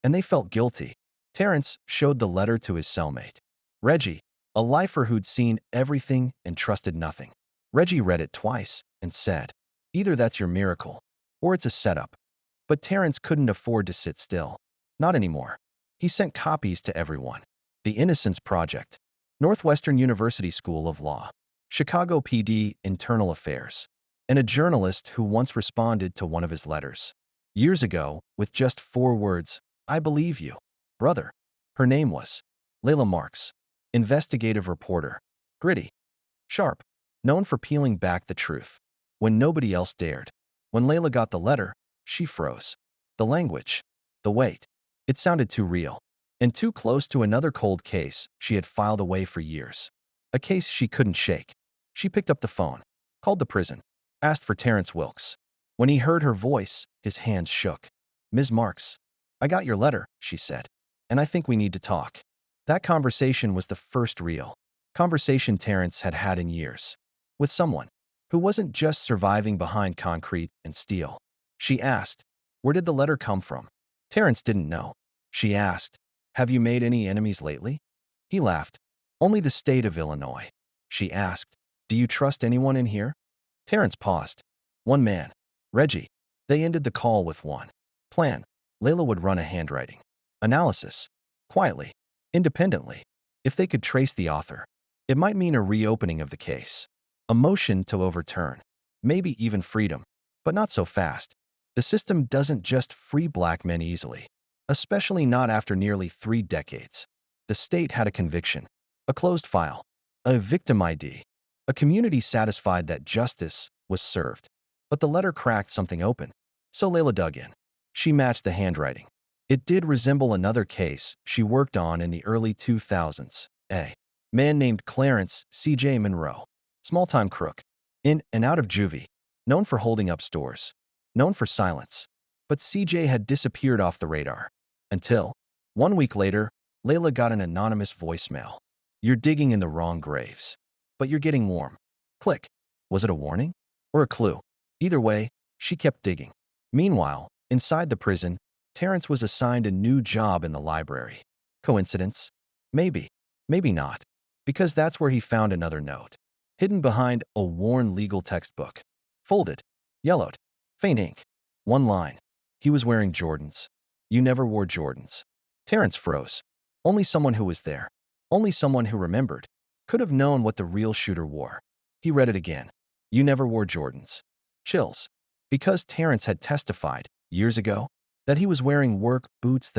and they felt guilty. Terrence showed the letter to his cellmate, Reggie, a lifer who'd seen everything and trusted nothing. Reggie read it twice and said, "Either that's your miracle, or it's a setup." But Terrence couldn't afford to sit still. Not anymore. He sent copies to everyone. The Innocence Project, Northwestern University School of Law, Chicago PD Internal Affairs, and a journalist who once responded to one of his letters. Years ago, with just 4 words, "I believe you, brother." Her name was Layla Marks, investigative reporter, gritty, sharp, known for peeling back the truth when nobody else dared. When Layla got the letter, she froze. The language, the weight, it sounded too real and too close to another cold case she had filed away for years. A case she couldn't shake. She picked up the phone, called the prison, asked for Terrence Wilkes. When he heard her voice, his hands shook. "Ms. Marks, I got your letter," she said, "and I think we need to talk." That conversation was the first real conversation Terrence had had in years, with someone who wasn't just surviving behind concrete and steel. She asked, "Where did the letter come from?" Terrence didn't know. She asked, "Have you made any enemies lately?" He laughed. "Only the state of Illinois." She asked, "Do you trust anyone in here?" Terrence paused. One man, Reggie. They ended the call with one plan. Layla would run a handwriting analysis, quietly, independently. If they could trace the author, it might mean a reopening of the case, a motion to overturn, maybe even freedom, but not so fast. The system doesn't just free black men easily, especially not after nearly 3 decades. The state had a conviction, a closed file, a victim ID, a community satisfied that justice was served. But the letter cracked something open, so Layla dug in. She matched the handwriting. It did resemble another case she worked on in the early 2000s. A man named Clarence C.J. Monroe, small-time crook, in and out of juvie, known for holding up stores, known for silence. But CJ had disappeared off the radar. Until, 1 week later, Layla got an anonymous voicemail. "You're digging in the wrong graves, but you're getting warm." Click. Was it a warning? Or a clue? Either way, she kept digging. Meanwhile, inside the prison, Terrence was assigned a new job in the library. Coincidence? Maybe. Maybe not. Because that's where he found another note, hidden behind a worn legal textbook. Folded. Yellowed. Faint ink. One line. He was wearing Jordans. "You never wore Jordans." Terrence froze. Only someone who was there, only someone who remembered, could have known what the real shooter wore. He read it again. "You never wore Jordans." Chills. Because Terrence had testified, years ago, that he was wearing work boots the